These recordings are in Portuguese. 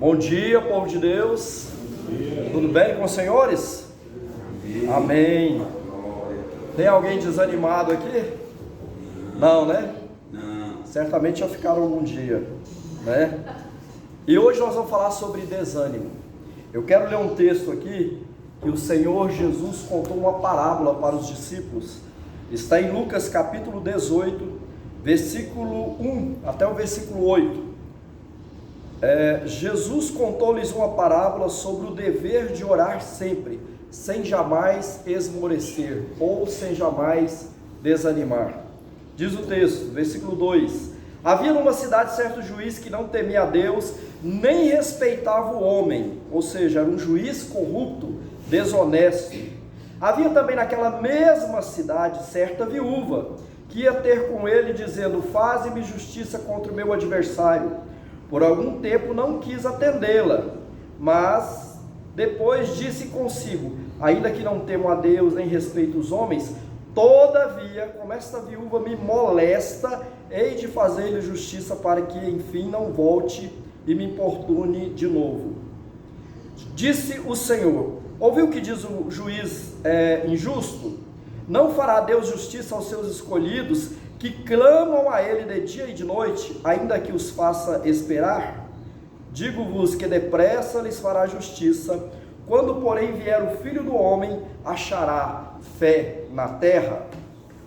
Bom dia, povo de Deus. Tudo bem com os senhores? Amém. Tem alguém desanimado aqui? Não, né? Não. Certamente já ficaram algum dia, né? E hoje nós vamos falar sobre desânimo. Eu quero ler um texto aqui que o Senhor Jesus contou uma parábola para os discípulos. Está em Lucas capítulo 18, versículo 1 até o versículo 8. Jesus contou-lhes uma parábola sobre o dever de orar sempre, sem jamais esmorecer ou sem jamais desanimar. Diz o texto, versículo 2: Havia numa cidade certo juiz que não temia a Deus, nem respeitava o homem, ou seja, era um juiz corrupto, desonesto. Havia também naquela mesma cidade certa viúva, que ia ter com ele, dizendo: Faze-me justiça contra o meu adversário. Por algum tempo não quis atendê-la, mas depois disse consigo: ainda que não temo a Deus nem respeito os homens, todavia, como esta viúva me molesta, hei de fazer-lhe justiça para que enfim não volte e me importune de novo. Disse o Senhor: ouviu o que diz o juiz injusto? Não fará Deus justiça aos seus escolhidos, que clamam a ele de dia e de noite, ainda que os faça esperar? Digo-vos que depressa lhes fará justiça. Quando, porém, vier o Filho do Homem, achará fé na terra?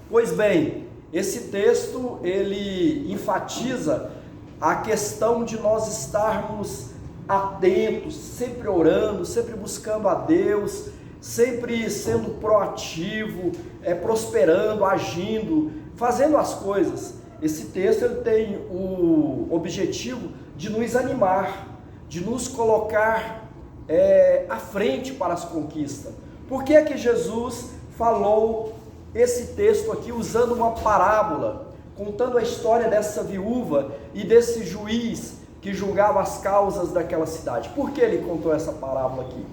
Pois bem, esse texto, ele enfatiza a questão de nós estarmos atentos, sempre orando, sempre buscando a Deus, sempre sendo proativo, prosperando, agindo, fazendo as coisas. Esse texto ele tem o objetivo de nos animar, de nos colocar à frente para as conquistas. Por que é que Jesus falou esse texto aqui usando uma parábola, contando a história dessa viúva e desse juiz que julgava as causas daquela cidade? Por que ele contou essa parábola aqui?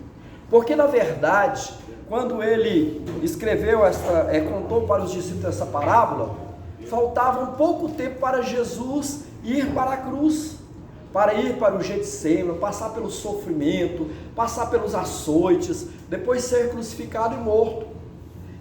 Porque na verdade, quando ele escreveu contou para os discípulos essa parábola, faltava um pouco tempo para Jesus ir para a cruz, para ir para o Getsêmani, passar pelo sofrimento, passar pelos açoites, depois ser crucificado e morto.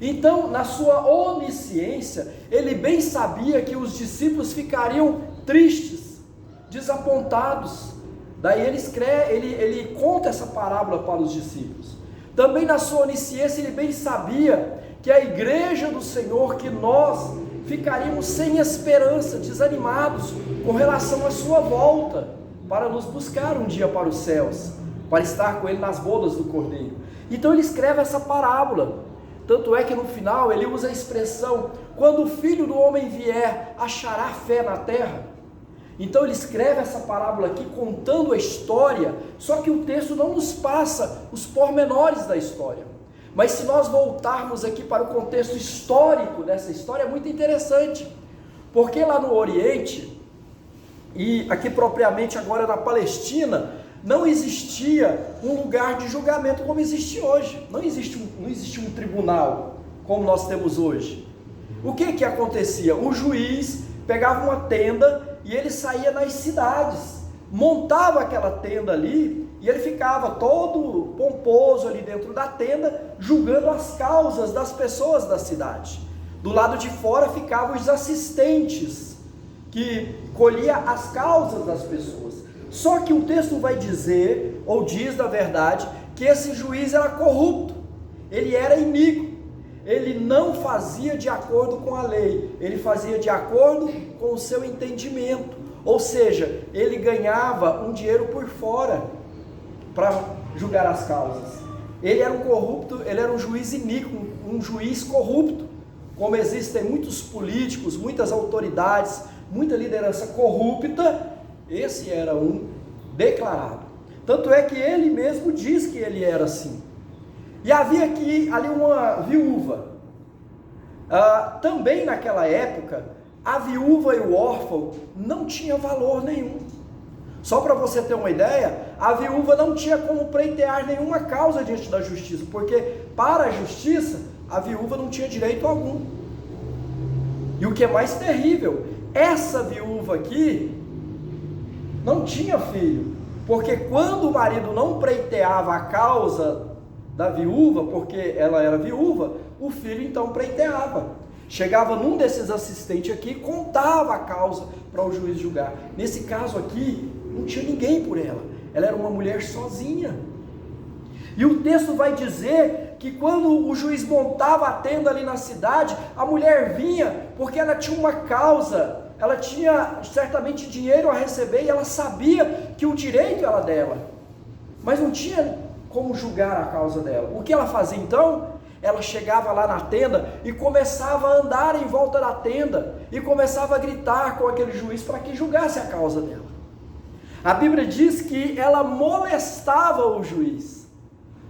Então, na sua onisciência, ele bem sabia que os discípulos ficariam tristes, desapontados. Daí ele conta essa parábola para os discípulos. Também na sua onisciência ele bem sabia que a igreja do Senhor, que nós ficaríamos sem esperança, desanimados com relação à sua volta, para nos buscar um dia para os céus, para estar com ele nas bodas do Cordeiro. Então ele escreve essa parábola. Tanto é que no final ele usa a expressão: quando o Filho do Homem vier, achará fé na terra? Então ele escreve essa parábola aqui contando a história, só que o texto não nos passa os pormenores da história. Mas se nós voltarmos aqui para o contexto histórico dessa história, é muito interessante, porque lá no Oriente, e aqui propriamente agora na Palestina, não existia um lugar de julgamento como existe hoje. Não existia um tribunal como nós temos hoje. O que acontecia? O juiz pegava uma tenda e ele saía nas cidades, montava aquela tenda ali, e ele ficava todo pomposo ali dentro da tenda, julgando as causas das pessoas da cidade. Do lado de fora ficavam os assistentes, que colhia as causas das pessoas. Só que o texto vai dizer, ou diz na verdade, que esse juiz era corrupto, ele era iníquo. Ele não fazia de acordo com a lei, ele fazia de acordo com o seu entendimento. Ou seja, ele ganhava um dinheiro por fora para julgar as causas. Ele era um corrupto, ele era um juiz iníquo, um juiz corrupto. Como existem muitos políticos, muitas autoridades, muita liderança corrupta, esse era um declarado. Tanto é que ele mesmo diz que ele era assim. E havia ali uma viúva. Também naquela época, a viúva e o órfão não tinham valor nenhum. Só para você ter uma ideia, a viúva não tinha como pleitear nenhuma causa diante da justiça, porque para a justiça, a viúva não tinha direito algum. E o que é mais terrível, essa viúva aqui não tinha filho, Porque quando o marido não pleiteava a causa da viúva, porque ela era viúva, o filho então pleiteava. Chegava num desses assistentes aqui, contava a causa para o juiz julgar. Nesse caso aqui, não tinha ninguém por ela. Ela era uma mulher sozinha. E o texto vai dizer que quando o juiz montava a tenda ali na cidade, a mulher vinha porque ela tinha uma causa, ela tinha certamente dinheiro a receber e ela sabia que o direito era dela, mas não tinha como julgar a causa dela. O que ela fazia então? Ela chegava lá na tenda e começava a andar em volta da tenda e começava a gritar com aquele juiz para que julgasse a causa dela. A Bíblia diz que ela molestava o juiz,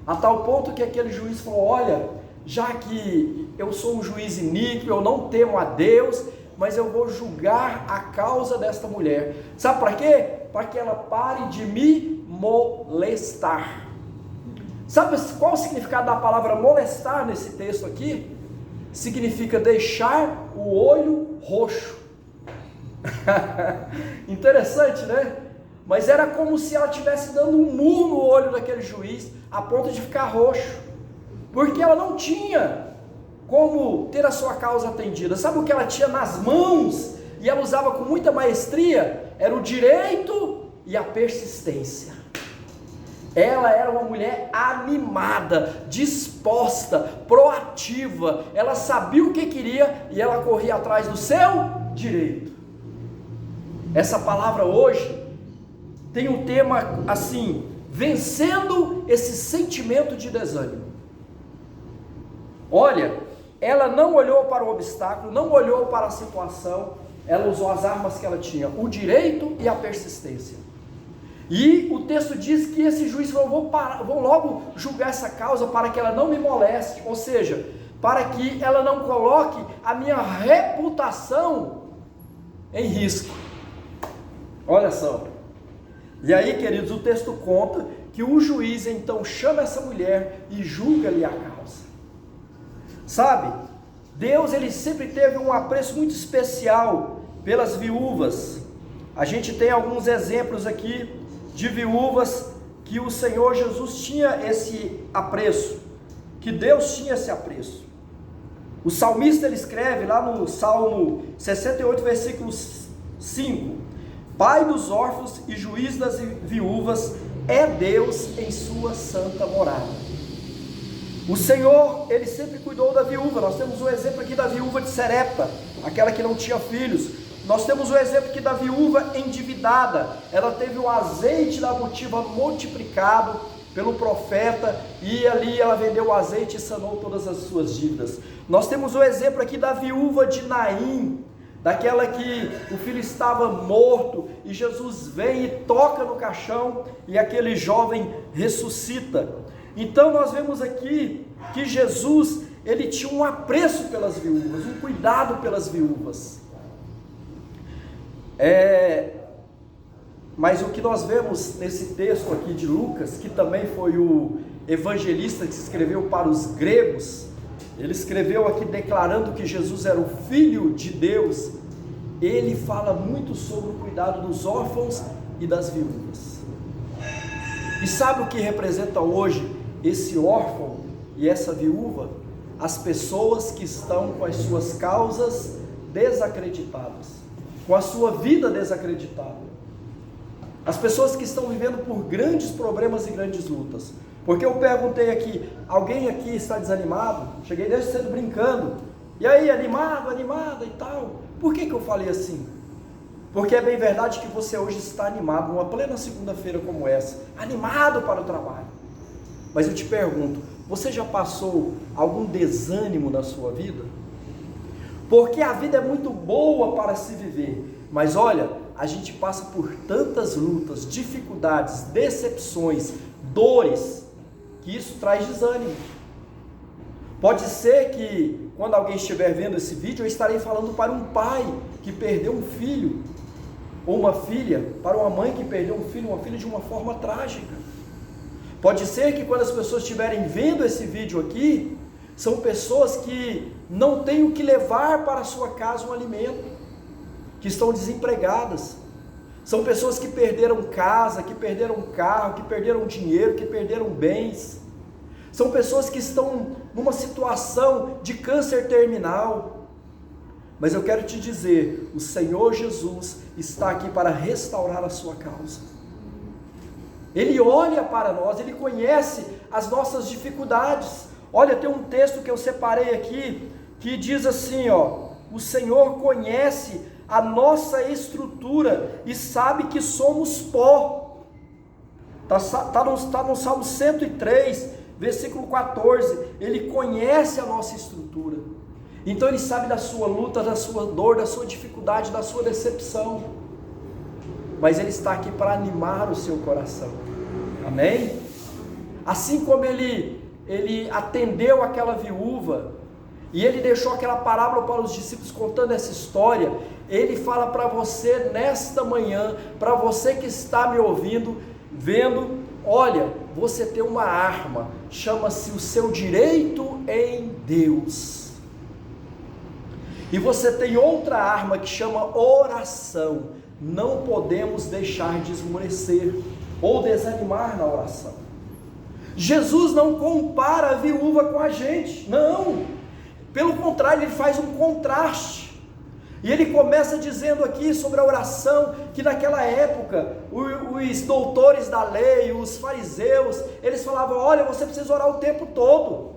a tal ponto que aquele juiz falou: olha, já que eu sou um juiz iníquo, eu não temo a Deus, mas eu vou julgar a causa desta mulher. Sabe para quê? Para que ela pare de me molestar. Sabe qual o significado da palavra molestar nesse texto aqui? Significa deixar o olho roxo. Interessante, né? Mas era como se ela estivesse dando um murro no olho daquele juiz, a ponto de ficar roxo, porque ela não tinha como ter a sua causa atendida. Sabe o que ela tinha nas mãos, e ela usava com muita maestria? Era o direito e a persistência. Ela era uma mulher animada, disposta, proativa. Ela sabia o que queria e ela corria atrás do seu direito. Essa palavra hoje tem um tema assim: vencendo esse sentimento de desânimo. Olha, ela não olhou para o obstáculo, não olhou para a situação, ela usou as armas que ela tinha, o direito e a persistência. E o texto diz que esse juiz falou: vou logo julgar essa causa para que ela não me moleste, ou seja, para que ela não coloque a minha reputação em risco. Olha só. E aí, queridos, o texto conta que o juiz então chama essa mulher e julga-lhe a causa. Sabe, Deus ele sempre teve um apreço muito especial pelas viúvas. A gente tem alguns exemplos aqui de viúvas que o Senhor Jesus tinha esse apreço, que Deus tinha esse apreço. O salmista ele escreve lá no Salmo 68, versículo 5: Pai dos órfãos e juiz das viúvas é Deus em sua santa morada. O Senhor, ele sempre cuidou da viúva. Nós temos um exemplo aqui da viúva de Serepta, aquela que não tinha filhos. Nós temos o exemplo aqui da viúva endividada. Ela teve o azeite da motiva multiplicado pelo profeta, e ali ela vendeu o azeite e sanou todas as suas dívidas. Nós temos o exemplo aqui da viúva de Naim, daquela que o filho estava morto, e Jesus vem e toca no caixão, e aquele jovem ressuscita. Então nós vemos aqui que Jesus, ele tinha um apreço pelas viúvas, um cuidado pelas viúvas. Mas o que nós vemos nesse texto aqui de Lucas, que também foi o evangelista que escreveu para os gregos, ele escreveu aqui declarando que Jesus era o Filho de Deus. Ele fala muito sobre o cuidado dos órfãos e das viúvas. E sabe o que representa hoje esse órfão e essa viúva? As pessoas que estão com as suas causas desacreditadas, com a sua vida desacreditada. As pessoas que estão vivendo por grandes problemas e grandes lutas. Porque eu perguntei aqui: alguém aqui está desanimado? Cheguei desde cedo brincando. E aí, animado, animada e tal. Por que eu falei assim? Porque é bem verdade que você hoje está animado, numa plena segunda-feira como essa, animado para o trabalho. Mas eu te pergunto, você já passou algum desânimo na sua vida? Porque a vida é muito boa para se viver, mas olha, a gente passa por tantas lutas, dificuldades, decepções, dores, que isso traz desânimo. Pode ser que quando alguém estiver vendo esse vídeo, eu estarei falando para um pai que perdeu um filho, ou uma filha, para uma mãe que perdeu um filho, uma filha de uma forma trágica. Pode ser que quando as pessoas estiverem vendo esse vídeo aqui, são pessoas que não têm o que levar para a sua casa um alimento, que estão desempregadas. São pessoas que perderam casa, que perderam carro, que perderam dinheiro, que perderam bens. São pessoas que estão numa situação de câncer terminal. Mas eu quero te dizer, o Senhor Jesus está aqui para restaurar a sua causa. Ele olha para nós, Ele conhece as nossas dificuldades. Olha, tem um texto que eu separei aqui, que diz assim, o Senhor conhece a nossa estrutura e sabe que somos pó. Está no Salmo 103, versículo 14, Ele conhece a nossa estrutura. Então Ele sabe da sua luta, da sua dor, da sua dificuldade, da sua decepção. Mas Ele está aqui para animar o seu coração. Amém? Assim como Ele atendeu aquela viúva, e Ele deixou aquela parábola para os discípulos contando essa história, Ele fala para você nesta manhã, para você que está me ouvindo, vendo, olha, você tem uma arma, chama-se o seu direito em Deus. E você tem outra arma que chama oração. Não podemos deixar de esmorecer ou desanimar na oração. Jesus não compara a viúva com a gente, não. Pelo contrário, Ele faz um contraste. E Ele começa dizendo aqui sobre a oração, que naquela época, os doutores da lei, os fariseus, eles falavam, olha, você precisa orar o tempo todo.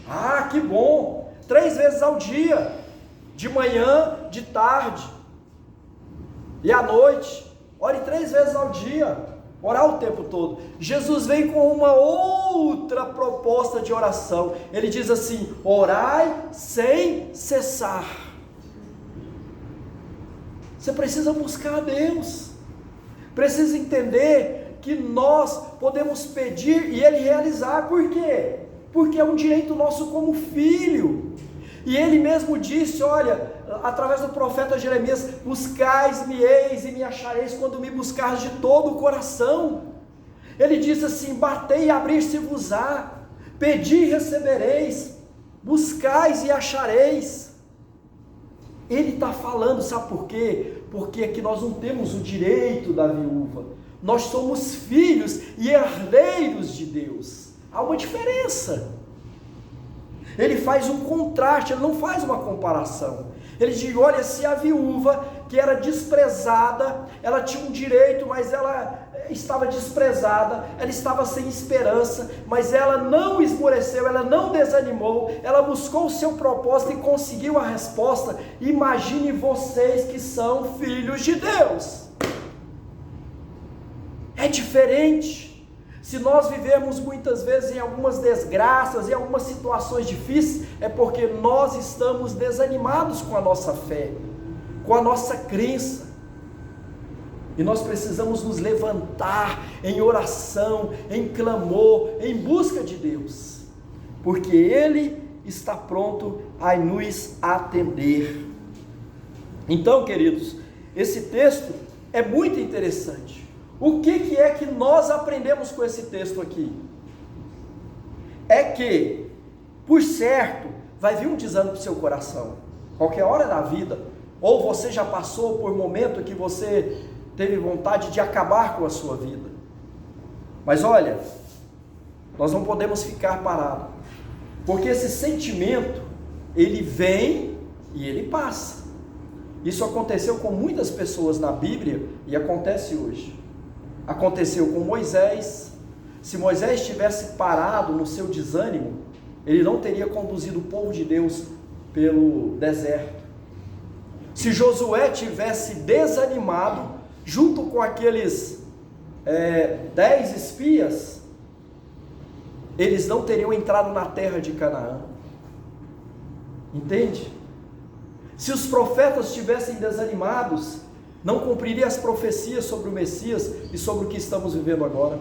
Ah, que bom, 3 vezes ao dia, de manhã, de tarde, e à noite, ore 3 vezes ao dia, orar o tempo todo. Jesus vem com uma outra proposta de oração, Ele diz assim, orai sem cessar. Você precisa buscar a Deus, precisa entender que nós podemos pedir e Ele realizar. Por quê? Porque é um direito nosso como filho. E Ele mesmo disse, olha, através do profeta Jeremias, buscais-me-eis e me achareis quando me buscares de todo o coração. Ele diz assim, batei e abrir-se-vos-á, pedi e recebereis, buscais e achareis. Ele está falando, sabe por quê? Porque aqui nós não temos o direito da viúva, nós somos filhos e herdeiros de Deus, há uma diferença. Ele faz um contraste, Ele não faz uma comparação. Ele diz, olha, se a viúva que era desprezada, ela tinha um direito, mas ela estava desprezada, ela estava sem esperança, mas ela não esmoreceu, ela não desanimou, ela buscou o seu propósito e conseguiu a resposta. Imagine vocês que são filhos de Deus. É diferente. Se nós vivemos muitas vezes em algumas desgraças, em algumas situações difíceis, é porque nós estamos desanimados com a nossa fé, com a nossa crença. E nós precisamos nos levantar em oração, em clamor, em busca de Deus, porque Ele está pronto a nos atender. Então, queridos, esse texto é muito interessante. O que é que nós aprendemos com esse texto aqui? É que, por certo, vai vir um desânimo para o seu coração, qualquer hora da vida, ou você já passou por um momento que você teve vontade de acabar com a sua vida. Mas olha, nós não podemos ficar parados, porque esse sentimento, ele vem e ele passa. Isso aconteceu com muitas pessoas na Bíblia e acontece hoje. Aconteceu com Moisés. Se Moisés tivesse parado no seu desânimo, ele não teria conduzido o povo de Deus pelo deserto. Se Josué tivesse desanimado, junto com aqueles 10 espias, eles não teriam entrado na terra de Canaã. Entende? Se os profetas tivessem desanimados, não cumpriria as profecias sobre o Messias e sobre o que estamos vivendo agora.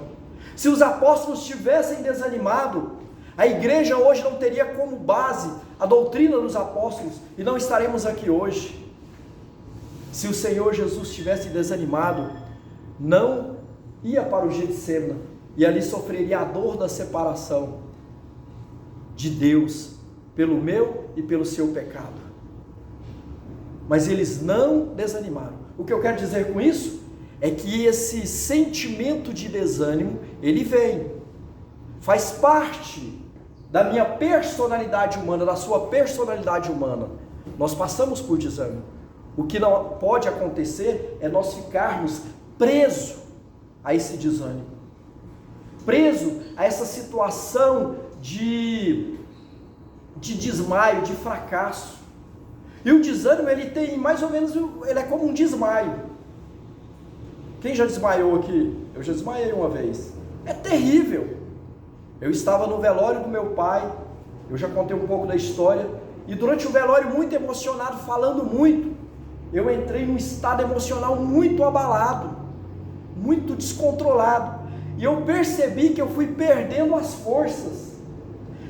Se os apóstolos tivessem desanimado, a igreja hoje não teria como base a doutrina dos apóstolos e não estaremos aqui hoje. Se o Senhor Jesus tivesse desanimado, não ia para o Getsêmani e ali sofreria a dor da separação de Deus pelo meu e pelo seu pecado. Mas eles não desanimaram. O que eu quero dizer com isso? é que esse sentimento de desânimo, ele vem, faz parte da minha personalidade humana, da sua personalidade humana. Nós passamos por desânimo. O que não pode acontecer é nós ficarmos presos a esse desânimo, preso a essa situação de desmaio, de fracasso. E o desânimo, ele tem mais ou menos, ele é como um desmaio. Quem já desmaiou aqui? Eu já desmaiei uma vez. É terrível. Eu estava no velório do meu pai, eu já contei um pouco da história, e durante o velório, muito emocionado, falando muito, eu entrei num estado emocional muito abalado, muito descontrolado, e eu percebi que eu fui perdendo as forças,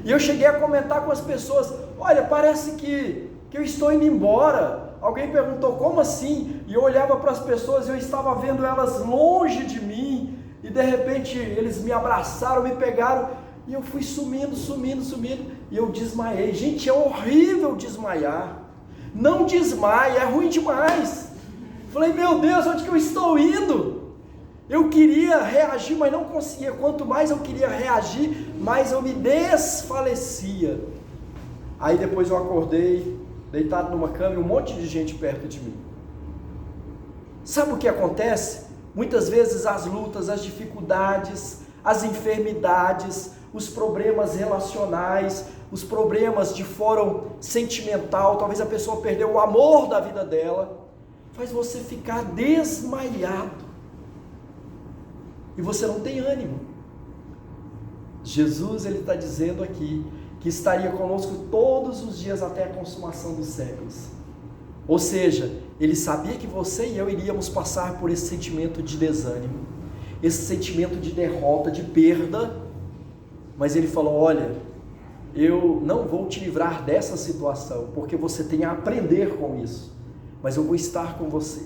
e eu cheguei a comentar com as pessoas: olha, parece que eu estou indo embora. Alguém perguntou: como assim? E eu olhava para as pessoas e eu estava vendo elas longe de mim, e de repente eles me abraçaram, me pegaram, e eu fui sumindo, e eu desmaiei. Gente, é horrível desmaiar. Não desmaie, é ruim demais. Falei: meu Deus, onde que eu estou indo? Eu queria reagir, mas não conseguia. Quanto mais eu queria reagir, mais eu me desfalecia. Aí depois eu acordei, deitado numa cama, e um monte de gente perto de mim. Sabe o que acontece? Muitas vezes as lutas, as dificuldades, as enfermidades, os problemas relacionais, os problemas de fórum sentimental, talvez a pessoa perdeu o amor da vida dela, faz você ficar desmaiado, e você não tem ânimo. Jesus, ele está dizendo aqui, que estaria conosco todos os dias até a consumação dos séculos. Ou seja, ele sabia que você e eu iríamos passar por esse sentimento de desânimo, esse sentimento de derrota, de perda, mas ele falou: olha, eu não vou te livrar dessa situação, porque você tem a aprender com isso, mas eu vou estar com você.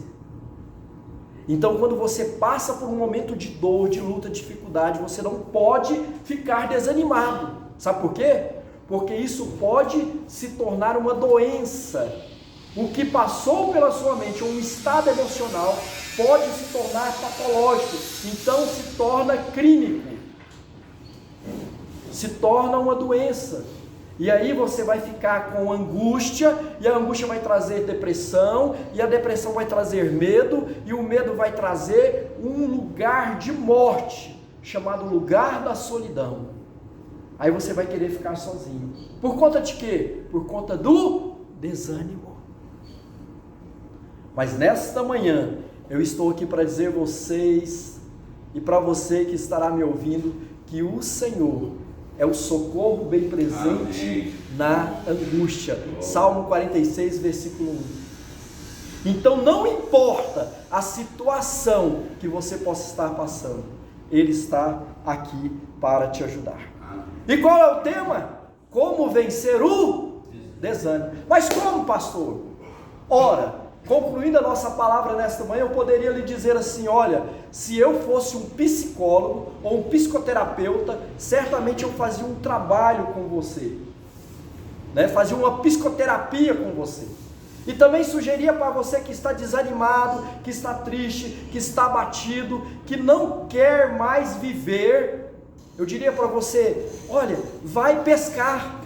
Então, quando você passa por um momento de dor, de luta, de dificuldade, você não pode ficar desanimado. Sabe por quê? Porque isso pode se tornar uma doença. O que passou pela sua mente, um estado emocional, pode se tornar patológico, então se torna clínico, se torna uma doença. E aí você vai ficar com angústia, e a angústia vai trazer depressão, e a depressão vai trazer medo, e o medo vai trazer um lugar de morte, chamado lugar da solidão. Aí você vai querer ficar sozinho. Por conta de quê? Por conta do desânimo. Mas nesta manhã, eu estou aqui para dizer a vocês, e para você que estará me ouvindo, que o Senhor é o socorro bem presente. Amém. Na angústia. Salmo 46, versículo 1. Então não importa a situação que você possa estar passando, Ele está aqui para te ajudar. E qual é o tema? Como vencer o desânimo. Mas como, pastor? Ora, concluindo a nossa palavra nesta manhã, eu poderia lhe dizer assim: olha, se eu fosse um psicólogo ou um psicoterapeuta, certamente eu fazia um trabalho com você, né? Fazia uma psicoterapia com você. E também sugeria para você que está desanimado, que está triste, que está abatido, que não quer mais viver, eu diria para você: olha, vai pescar,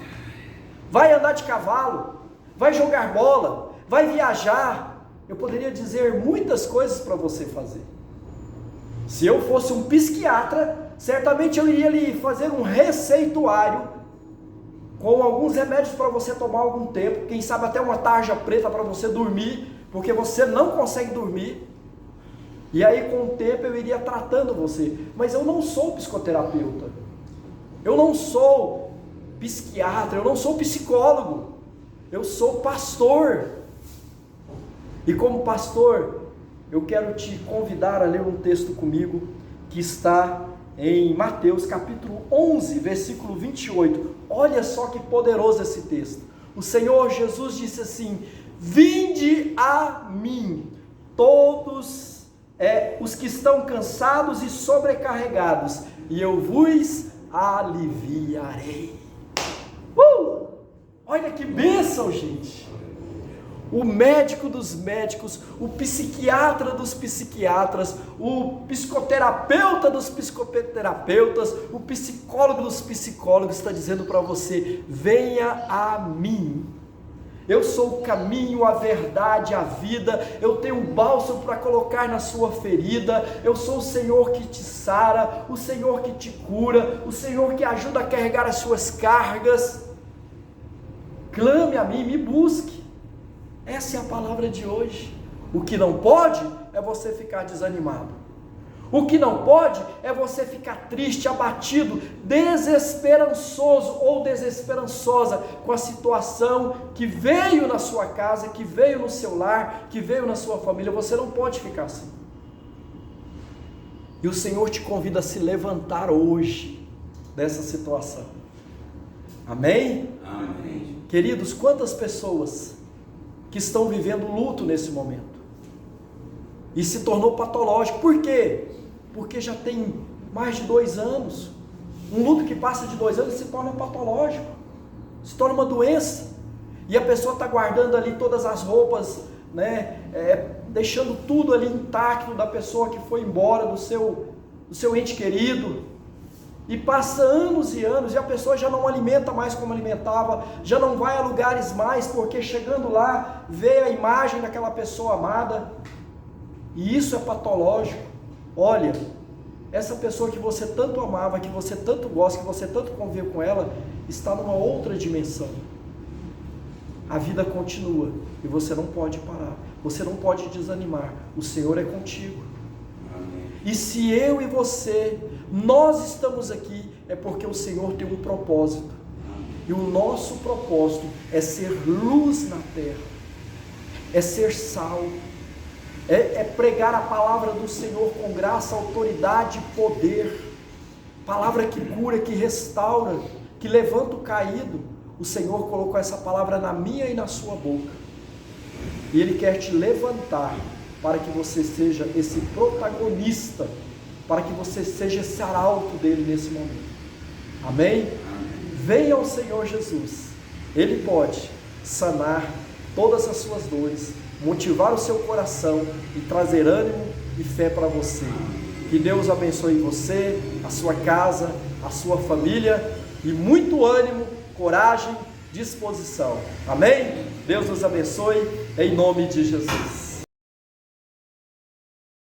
vai andar de cavalo, vai jogar bola, vai viajar. Eu poderia dizer muitas coisas para você fazer. Se eu fosse um psiquiatra, certamente eu iria lhe fazer um receituário com alguns remédios para você tomar algum tempo, quem sabe até uma tarja preta para você dormir, porque você não consegue dormir. E aí com o tempo eu iria tratando você. Mas eu não sou psicoterapeuta, eu não sou psiquiatra, eu não sou psicólogo, eu sou pastor. E como pastor, eu quero te convidar a ler um texto comigo, que está em Mateus capítulo 11, versículo 28. Olha só que poderoso esse texto. O Senhor Jesus disse assim: vinde a mim, todos os que estão cansados e sobrecarregados, e eu vos aliviarei. Olha que bênção, gente. o médico dos médicos, o psiquiatra dos psiquiatras, o psicoterapeuta dos psicoterapeutas, o psicólogo dos psicólogos está dizendo para você: venha a mim. Eu sou o caminho, a verdade, a vida. Eu tenho um bálsamo para colocar na sua ferida. Eu sou o Senhor que te sara, o Senhor que te cura, o Senhor que ajuda a carregar as suas cargas. Clame a mim, me busque. Essa é a palavra de hoje. O que não pode é você ficar desanimado. O que não pode é você ficar triste, abatido, desesperançoso ou desesperançosa com a situação que veio na sua casa, que veio no seu lar, que veio na sua família. Você não pode ficar assim. E o Senhor te convida a se levantar hoje dessa situação. Amém? Amém. Queridos, quantas pessoas que estão vivendo luto nesse momento e se tornou patológico? Por quê? Porque já tem mais de 2 anos. Um luto que passa de 2 anos se torna patológico, se torna uma doença, e a pessoa está guardando ali todas as roupas, né? Deixando tudo ali intacto da pessoa que foi embora, do seu ente querido, e passa anos e anos, e a pessoa já não alimenta mais como alimentava, já não vai a lugares mais, porque chegando lá, vê a imagem daquela pessoa amada, e isso é patológico. Olha, essa pessoa que você tanto amava, que você tanto gosta, que você tanto conviveu com ela, está numa outra dimensão. A vida continua, e você não pode parar, você não pode desanimar, o Senhor é contigo. Amém. E se eu e você, nós estamos aqui, é porque o Senhor tem um propósito, e o nosso propósito é ser luz na terra, é ser sal, é pregar a palavra do Senhor com graça, autoridade e poder, palavra que cura, que restaura, que levanta o caído. O Senhor colocou essa palavra na minha e na sua boca, e Ele quer te levantar, para que você seja esse protagonista, para que você seja esse arauto dele nesse momento. Amém? Amém. Venha ao Senhor Jesus, Ele pode sanar todas as suas dores, motivar o seu coração e trazer ânimo e fé para você. Que Deus abençoe você, a sua casa, a sua família, e muito ânimo, coragem, disposição. Amém? Deus nos abençoe, em nome de Jesus.